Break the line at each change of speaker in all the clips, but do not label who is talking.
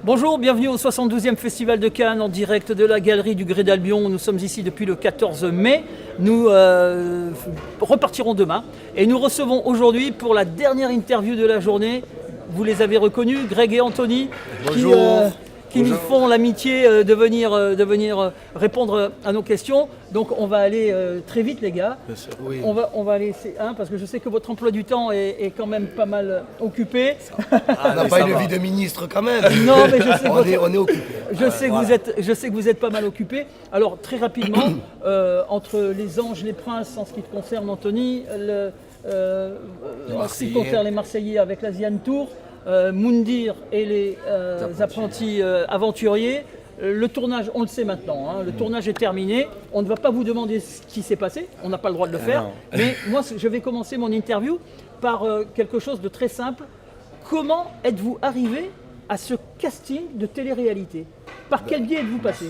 Bonjour, bienvenue au 72e Festival de Cannes en direct de la galerie du Grès d'Albion. Nous sommes ici depuis le 14 mai. Nous repartirons demain et nous recevons aujourd'hui pour la dernière interview de la journée. Vous les avez reconnus, Greg et Anthony, qui nous font l'amitié de venir répondre à nos questions. Donc on va aller très vite les gars.
Oui.
On va aller, parce que je sais que votre emploi du temps est quand même pas mal occupé.
On n'a pas une vie de ministre quand même.
Non, mais je sais que
on est occupé.
je sais que vous êtes pas mal occupé. Alors très rapidement, entre les anges, les princes en ce qui te concerne Anthony, en ce qui concerne les Marseillais avec l'Asian Tour, Moundir et les apprentis aventuriers. Le tournage, on le sait maintenant, le tournage est terminé. On ne va pas vous demander ce qui s'est passé, on n'a pas le droit de le faire. Mais moi, je vais commencer mon interview par quelque chose de très simple. Comment êtes-vous arrivé à ce casting de télé-réalité? Par quel biais êtes-vous passé?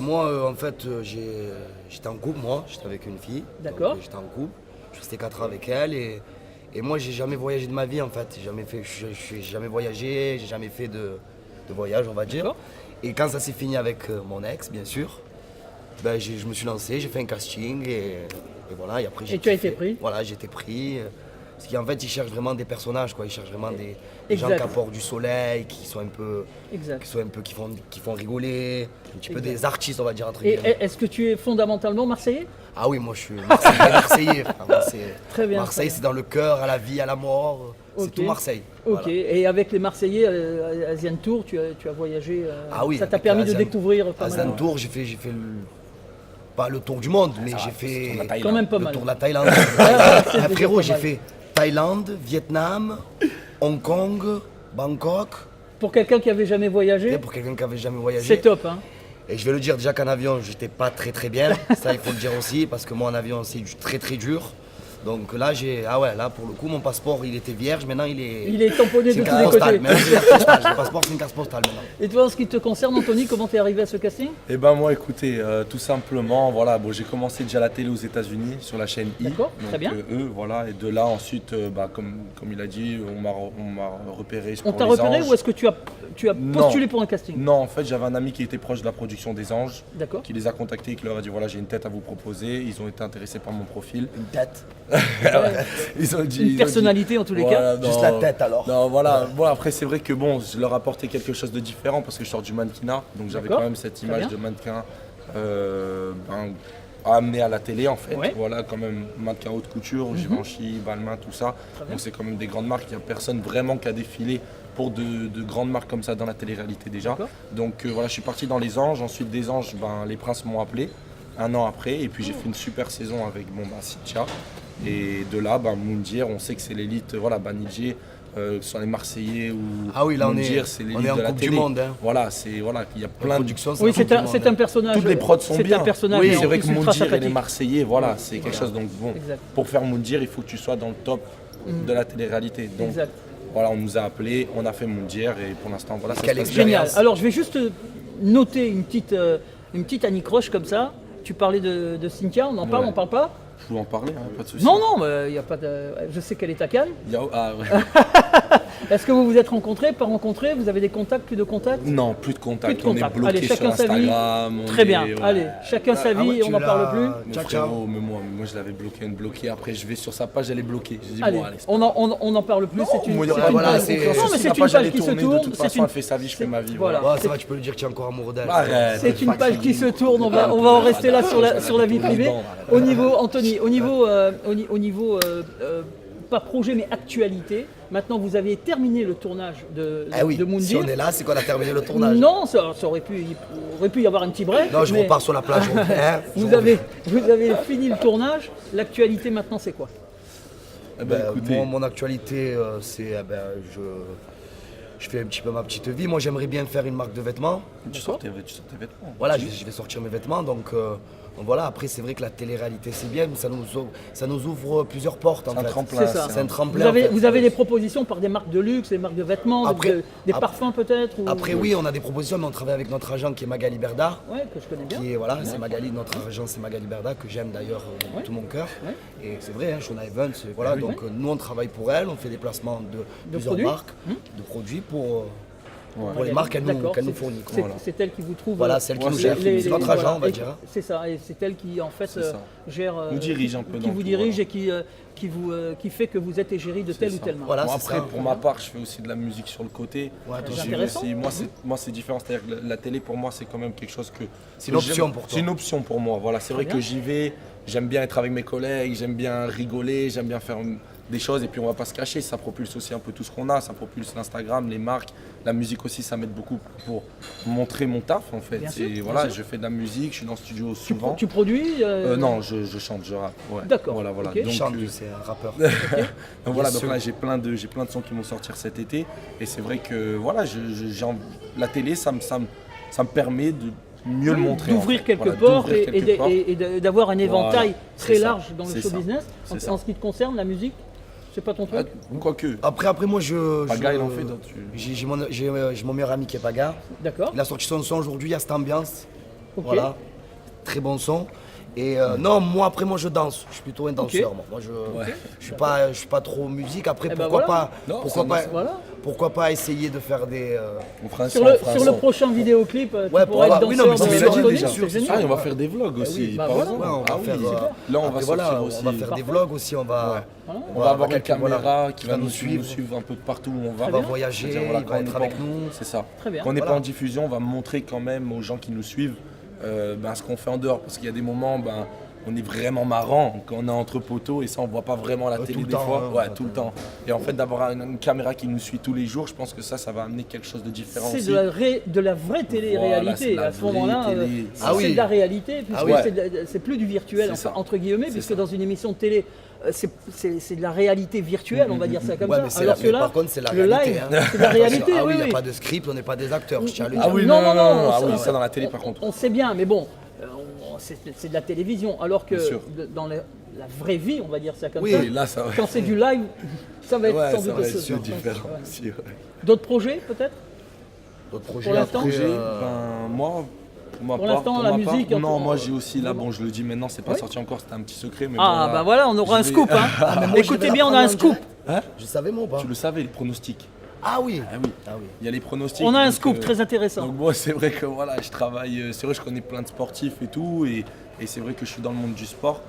Moi, en fait, j'étais en couple, j'étais avec une fille.
D'accord.
J'étais en couple, je restais 4 ans avec elle et moi, j'ai jamais voyagé de ma vie en fait. J'ai jamais voyagé, j'ai jamais fait de voyage, on va dire. Et quand ça s'est fini avec mon ex, bien sûr, je me suis lancé, j'ai fait un casting et voilà. Et après,
tu as été pris?
Voilà, j'ai été pris. Parce qu'en fait, ils cherchent vraiment des personnages, quoi. Ils cherchent vraiment des gens qui apportent du soleil, qui sont un peu, qui font rigoler, un petit peu des artistes, on va dire entre guillemets.
Et est-ce que tu es fondamentalement marseillais?
Ah oui, moi je suis marseillais.
Très bien.
Marseille, c'est dans le cœur, à la vie, à la mort. C'est tout Marseille.
Ok,
Voilà.
et avec les Marseillais, Asian Tour, tu as voyagé.
Ah oui,
ça t'a permis de découvrir pas mal.
Asian Tour, j'ai fait pas le tour du monde, mais j'ai fait
quand même pas
le
mal.
tour de la Thaïlande. Frérot, j'ai fait Thaïlande, Vietnam, Hong Kong, Bangkok.
Pour quelqu'un qui avait jamais voyagé,
Pour quelqu'un qui avait jamais voyagé.
c'est top, hein.
Et je vais le dire déjà qu'en avion, j'étais pas très bien. Ça, il faut le dire aussi, parce que moi en avion, c'est très dur. Donc là, là pour le coup, mon passeport, il était vierge. Maintenant, il est
tamponné de tous les
postale.
côtés.
Maintenant, c'est une carte postale. Le passeport, c'est une carte postale maintenant.
Et toi, en ce qui te concerne, Anthony, comment t'es arrivé à ce casting?
Eh ben moi, écoutez, tout simplement, voilà, j'ai commencé déjà la télé aux États-Unis sur la chaîne I.
D'accord,
Donc,
très bien.
voilà, et de là ensuite, comme il a dit, on m'a repéré.
On t'a repéré ou est-ce que tu as postulé pour un casting?
Non, en fait, j'avais un ami qui était proche de la production des Anges,
D'accord.
qui les a contactés, qui leur a dit voilà, j'ai une tête à vous proposer. Ils ont été intéressés par mon profil.
Une tête.
Ils ont dit,
Une personnalité en tous les cas.
Juste la tête alors.
Non, voilà. Bon, après, c'est vrai que je leur apportais quelque chose de différent parce que je sors du mannequinat. Donc j'avais
D'accord.
quand même cette
Très
image
bien.
de mannequin à amener à la télé en fait.
Ouais.
Voilà, quand même mannequin haute couture, Givenchy, Balmain, tout ça. Donc c'est quand même des grandes marques. Il n'y a personne vraiment qui a défilé pour de grandes marques comme ça dans la télé-réalité déjà.
D'accord.
Donc voilà, je suis parti dans les Anges. Ensuite des Anges, les Princes m'ont appelé un an après. Et puis j'ai fait une super saison avec Cynthia. Et de là, Moundir, on sait que c'est l'élite, voilà, Banijé, sont les Marseillais ou
Ah oui, là
Moundir, c'est l'élite
en
de la
Coupe
télé.
du Monde. Hein.
Voilà, il y a plein de
production.
Oui, c'est un personnage.
Toutes les prods sont
C'est
bien.
un personnage.
Oui,
mais
c'est
en
vrai
plus
que
ultra
Moundir et les
sympathique.
Marseillais, voilà, c'est quelque chose. Donc
Exact.
pour faire Moundir, il faut que tu sois dans le top de la télé-réalité. Donc
Exact.
voilà, on nous a appelés, on a fait Moundir et pour l'instant, voilà, ça se
Quelle
passe
expérience.
bien.
Génial. Alors, je vais juste noter une petite anicroche comme ça. Tu parlais de Cynthia, on en parle,
Ouais.
on parle pas?
Je peux en parler, hein, pas de souci.
Non, y a pas de. Je sais qu'elle est à Cannes.
Ah, ouais.
Est-ce que vous vous êtes rencontrés, pas rencontrés? Vous avez des contacts, plus de contacts?
Non, plus de contact.
Plus de contact.
On est bloqué
Allez,
sur
chacun sa vie.
Instagram.
Très bien. Allez, chacun sa vie,
ouais,
on n'en parle plus.
Mais
Ciao,
frérot,
ciao.
mais moi je l'avais bloqué. Après, je vais sur sa page, elle est bloquée. J'ai dit,
Allez,
bon, allez.
on n'en parle plus. C'est une,
Moi,
c'est une
voilà,
page.
c'est-
Non, mais
sur
c'est
sa
une
page,
page
elle est
qui se
tournée,
tourne.
De toute façon, elle fait sa vie, je fais ma vie.
Voilà.
Ouais, ça va, tu peux lui dire que tu es encore amoureux d'elle.
Arrête.
C'est une page qui se tourne. On va en rester là sur la vie privée. Au niveau, Anthony, au niveau pas projet mais actualité. Maintenant, vous avez terminé le tournage de
Ah oui, si
Moundir.
on est là, c'est qu'on a terminé le tournage.
Non, ça aurait pu y avoir un petit break.
Non, je
mais
repars sur la plage.
Vous avez fini le tournage. L'actualité maintenant, c'est quoi?
Eh ben, écoutez,
Moi, mon actualité, c'est je fais un petit peu ma petite vie. Moi, j'aimerais bien faire une marque de vêtements.
tu sors tes vêtements.
Voilà, je vais sortir mes vêtements. Donc voilà, après, c'est vrai que la télé-réalité, c'est bien, mais ça nous ouvre plusieurs portes. En
C'est un
fait.
tremplin.
C'est ça.
C'est un tremplin. en fait.
Vous avez des propositions par des marques de luxe, des marques de vêtements,
Après-
des parfums peut-être ou...
Après, oui, on a des propositions, mais on travaille avec notre agent qui est Magali Berda.
Ouais, que je connais bien.
Qui est, voilà, c'est Magali, notre agent, c'est Magali Berda, que j'aime d'ailleurs de tout mon cœur.
Ouais.
Et c'est vrai, Shona Evans, voilà, donc nous on travaille pour elle, on fait des placements de plusieurs
produits.
marques, de produits pour les marques qu'elle
D'accord,
nous
c'est-
fournit. quoi.
c'est-
Voilà,
C'est elle qui vous trouve.
Voilà, celle qui
Ouais,
nous
c'est
gère,
elle qui
c'est
nous
notre
dirige.
agent, on va
et
dire.
C'est ça, et c'est elle qui en fait
C'est ça.
gère,
Nous dirige un peu
qui
dans
vous
tout,
dirige
voilà.
et qui fait que vous êtes égérie de telle ou
ça.
telle marque.
Voilà,
Bon,
c'est
après,
ça.
pour ma part, je fais aussi de la musique sur le côté.
Ouais,
C'est
J'y vais
intéressant.
aussi. Moi, c'est différent. C'est-à-dire que la télé, pour moi, c'est quand même quelque chose que.
C'est une option pour toi.
C'est une option pour moi. Voilà, c'est vrai
bien.
que j'y vais. J'aime bien être avec mes collègues. J'aime bien rigoler. J'aime bien faire des choses. Et puis, on va pas se cacher. Ça propulse aussi un peu tout ce qu'on a. Ça propulse l'Instagram, les marques. La musique aussi, ça m'aide beaucoup pour montrer mon taf, en fait.
Bien sûr,
Et
bien
voilà,
sûr.
je fais de la musique. Je suis dans le studio souvent.
Tu produis
Non, je chante, je rappe. Ouais.
D'accord,
Voilà, voilà.
ok.
Il
Donc,
chante, c'est un rappeur.
donc voilà,
Bien
donc
sûr.
là j'ai plein de sons qui vont sortir cet été et c'est vrai que voilà, la télé ça me permet de mieux le montrer.
d'ouvrir
en fait.
quelque
Voilà,
part
d'ouvrir
et,
quelque part.
d'avoir un éventail
Voilà,
très
c'est ça,
large dans le
c'est
show
ça,
business.
c'est
En,
ça.
en ce qui te concerne, la musique, c'est pas ton truc.
Quoique,
Après moi,
Paga il en fait d'autres.
j'ai mon meilleur ami qui est Paga.
D'accord.
Il a sorti son son aujourd'hui, il y a cette ambiance.
Ok.
Voilà, très bon son. Et non, moi après moi je danse, je suis plutôt un danseur. Moi je suis pas trop musique. Après
Eh ben
pourquoi
voilà.
pas,
Non,
pourquoi
ça,
pas,
ça.
Voilà.
pourquoi pas essayer de faire des.
On fera un
Sur
son,
le,
on fera un
sur le
son.
prochain vidéoclip,
Ouais,
tu pourras
pour
être
avoir- oui, non,
danseur
mais
de
c'est
Anthony,
bien sûr,
c'est
c'est
Ah, et
génial.
on va faire des vlogs aussi.
bah
par
voilà.
exemple.
Ouais, on va
Ah oui,
faire.
super. Là on va
après,
sortir
voilà,
aussi.
on va faire des vlogs aussi. On va.
On va avoir une
quelqu'un,
caméra
voilà,
qui va nous suivre un peu de partout où on va.
On va voyager,
C'est-à-dire, voilà,
il
quand
va
on
être
est
avec
pas-
nous.
C'est ça.
Très bien.
Quand on n'est
Voilà.
pas en diffusion, on va montrer quand même aux gens qui nous suivent ce qu'on fait en dehors. Parce qu'il y a des moments, on est vraiment marrant quand on est entre poteaux et ça on voit pas vraiment à la
Tout
télé
le
des
temps,
fois.
hein,
Ouais, tout le temps. Et en fait d'avoir une caméra qui nous suit tous les jours, je pense que ça va amener quelque chose de différent
C'est
aussi.
de la vraie télé-réalité.
Voilà, c'est de la
À ce moment-là,
vraie télé.
c'est
Ah oui.
de la réalité, puisque
Ah oui.
c'est plus du virtuel,
C'est ça.
entre guillemets,
C'est
puisque
ça.
dans une émission de télé, c'est de la réalité virtuelle, on va dire ça comme
Ouais,
ça.
mais c'est
Alors
la-
que
mais
là,
par contre, c'est la
le
réalité,
live,
hein.
c'est de la réalité.
Ah oui,
oui,
il n'y a
oui.
pas de script, on n'est pas des acteurs, je tiens à le dire.
Ah oui,
Non,
non,
non,
non, ah
on-
oui, ça dans la télé par contre.
On sait bien, mais bon, c'est de la télévision. Alors que
Bien sûr.
dans la vraie vie, on va dire ça comme
Oui,
ça,
Et là ça va.
quand c'est du live, ça va être
Ouais,
sans
ça
doute
va être
autre chose.
différent
Ouais.
aussi. Ouais.
D'autres projets, peut-être
D'autres projets
Pour l'instant,
après,
Projet,
euh,
moi, pour ma
Pour
part,
l'instant,
pour
la
ma part,
musique,
non,
encore,
moi j'ai aussi là,
non.
bon, je le dis maintenant, c'est pas
Oui.
sorti encore, c'était un petit secret, mais
Ah,
bon, là,
bah voilà, on aura un
je vais-
scoop. Hein.
moi, je
Écoutez
vais
bien, on a
l'apprendre
un
en
scoop.
Hein
je savais moi ou pas
Tu le savais, les pronostics.
Ah oui.
Ah oui.
Ah oui.
Il y a les pronostics.
On a un
donc,
scoop très intéressant.
Donc moi c'est vrai que voilà, je travaille, c'est vrai je connais plein de sportifs et tout, et c'est vrai que je suis dans le monde du sport.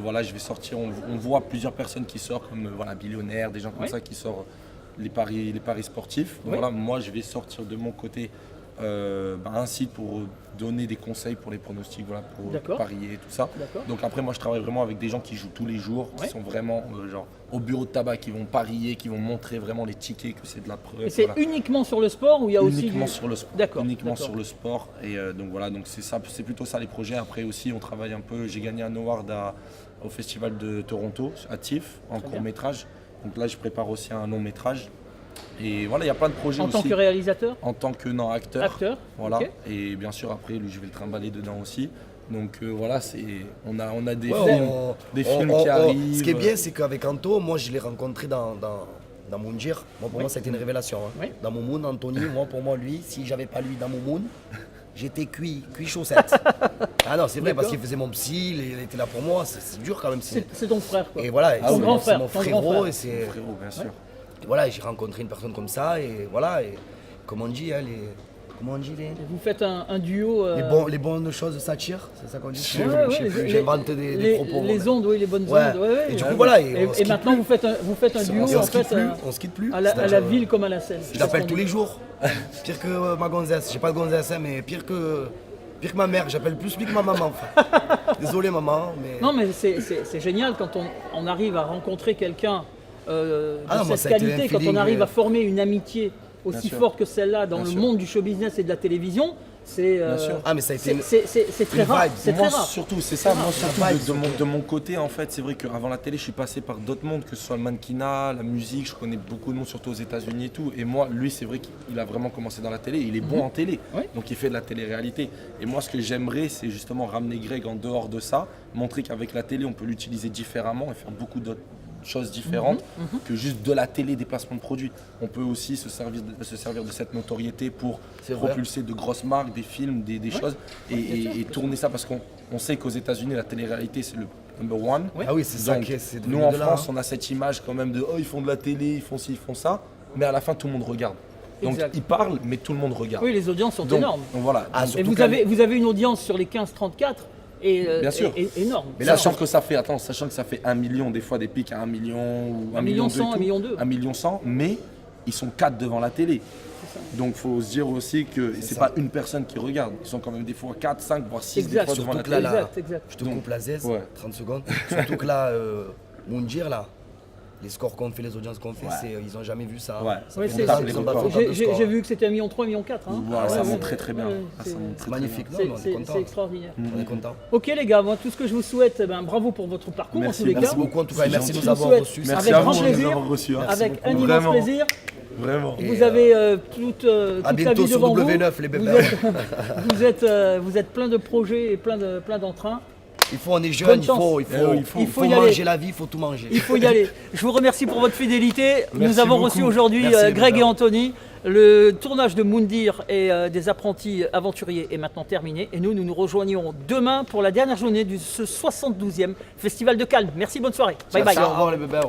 Voilà, je vais sortir, on voit plusieurs personnes qui sortent comme voilà, Billionnaire, des gens comme
Oui.
ça qui sortent les paris sportifs. Donc
Oui.
voilà, moi je vais sortir de mon côté un site pour donner des conseils pour les pronostics, voilà, pour
D'accord.
parier et tout ça.
D'accord.
Donc après moi je travaille vraiment avec des gens qui jouent tous les jours,
Ouais.
qui sont vraiment genre au bureau de tabac, qui vont parier, qui vont montrer vraiment les tickets, que c'est de la preuve.
Et c'est
voilà.
uniquement sur le sport ou il y a aussi
Uniquement
du...
sur le sport.
D'accord,
Uniquement
d'accord.
sur le sport. Et donc voilà, donc c'est ça, c'est plutôt ça les projets. Après aussi, on travaille un peu. J'ai gagné un award au Festival de Toronto à TIFF en
Très
court métrage. Donc là, je prépare aussi un long métrage. Et voilà, il y a plein de projets
En
aussi.
tant que réalisateur,
En tant que non acteur.
acteur.
Voilà.
ok.
Et bien sûr après, lui, je vais le trimballer dedans aussi. Donc voilà, on a des
Ouais,
films qui arrivent.
Ce qui est bien, c'est qu'avec Anto, moi je l'ai rencontré dans Moundir. Moi, pour
Oui.
moi, ça a été une révélation. Hein.
Oui.
Dans Moumoun, Anthony, moi, pour moi, lui, si j'avais pas lui dans Moumoun, j'étais cuit chaussette. Ah non, c'est vrai, parce
D'accord.
qu'il faisait mon psy, il était là pour moi. C'est dur quand même.
C'est ton frère, quoi.
Et voilà,
Ah oui.
c'est
grand
mon
frère,
mon
ton grand
frérot.
frère.
Et c'est.
Frérot, bien sûr.
Et voilà, j'ai rencontré une personne comme ça. Et voilà, et comme on dit, hein, comment on dit
Vous faites un duo.
les bonnes choses s'attirent, c'est ça qu'on dit.
Ouais, ouais,
J'invente des propos.
les ondes, oui, les bonnes
Ouais.
ondes. ouais, ouais.
Et du coup,
Ouais.
voilà,
Et,
on se quitte
maintenant, vous faites un duo,
Et on
en
se quitte
fait,
plus, on se quitte plus.
à la
C'est-à-dire,
ville comme à la scène.
Je l'appelle tous les jours. Pire que ma gonzesse. J'ai pas de gonzesse, hein, mais pire que ma mère. J'appelle plus lui que ma maman. Enfin. Désolé, maman. Mais...
Non, mais c'est génial quand on arrive à rencontrer quelqu'un de
Ah non, moi,
cette
ça a été
qualité,
un
quand on
feeling,
arrive à former une amitié
Bien
aussi
sûr.
forte que celle-là dans
Bien
le
sûr.
monde du show business et de la télévision, c'est
Bien sûr.
Ah, mais ça a été
c'est très
une
rare.
vibe.
C'est très
Moi
rare.
surtout, c'est ça, moi surtout
vibe,
de mon côté en fait, c'est vrai qu'avant la télé je suis passé par d'autres mondes, que ce soit le mannequinat, la musique, je connais beaucoup de monde surtout aux États-Unis et tout, et moi lui c'est vrai qu'il a vraiment commencé dans la télé, il est bon en télé,
Oui.
donc il fait de la télé-réalité, et moi ce que j'aimerais c'est justement ramener Greg en dehors de ça, montrer qu'avec la télé on peut l'utiliser différemment et faire beaucoup d'autres choses différentes que juste de la télé, des placements de produits. On peut aussi se servir de cette notoriété pour
C'est vrai.
propulser de grosses marques, des films, des choses et tourner ça parce qu'on sait qu'aux États-Unis la télé-réalité c'est le number one.
Ah oui, c'est ça
Donc,
qui est. c'est devenu
nous en
de là,
France
hein.
on a cette image quand même de oh ils font de la télé, ils font ci, ils font ça, mais à la fin tout le monde regarde. Donc
Exact.
ils parlent, mais tout le monde regarde.
Oui, les audiences sont
donc,
énormes.
donc voilà.
Ah,
Et
surtout
vous avez une audience sur les 15-34
Bien sûr.
énorme.
Mais sachant que ça fait 1 million, des fois des pics à 1 million ou
1 million 100, 1 million 2.
1 million 100, mais ils sont 4 devant la télé. Donc il faut se dire aussi que c'est pas une personne qui regarde. Ils sont quand même des fois 4, 5, voire 6 des
Exact.
fois devant la
Surtout
télé.
que là,
Exact.
je te coupe la zèze,
Ouais.
30 secondes. Surtout que là, Moundir, là, les scores qu'on fait, les audiences qu'on fait, ils n'ont jamais vu ça.
Ouais.
Ça
Ouais,
fait
c'est-
longtemps
c'est-
qu'ils ont pas fait autant de
J'ai
scores.
j'ai vu que c'était 1 million 3, 1 million 4. Hein.
Voilà, ça
Ouais,
monte
ouais,
très très bien.
ouais,
Ah,
c'est-
ça monte très, très
Magnifique,
bien.
non, mais on est
C'est
content.
extraordinaire.
On est content.
Ok les gars, moi tout ce que je vous souhaite, bravo pour votre parcours
Merci,
en tous les
Merci
cas.
beaucoup en tout cas et
C'est
merci de
gentil.
nous
Je vous
avoir
souhaite
reçus.
Merci
avec
à
grand
vous de nous
plaisir,
avoir reçus. hein.
avec
Merci
un
beaucoup.
immense
Vraiment,
plaisir.
Vraiment.
Et,
Vous avez toute
à
la
bientôt
vie
sur
devant vous.
W9 les bébés.
Vous êtes plein de projets et plein d'entrain.
Il faut, on est jeune,
Bonne
il
chance.
faut
y aller.
manger la vie, il faut tout manger.
Il faut y aller. Je vous remercie pour votre fidélité. Nous
Merci
avons
beaucoup.
reçu aujourd'hui
Merci,
Greg et
Bébert.
Anthony. Le tournage de Moundir et des apprentis aventuriers est maintenant terminé. Et nous rejoignons demain pour la dernière journée de ce 72e Festival de Cannes. Merci, bonne soirée. Bye bye.
Au revoir les bébés.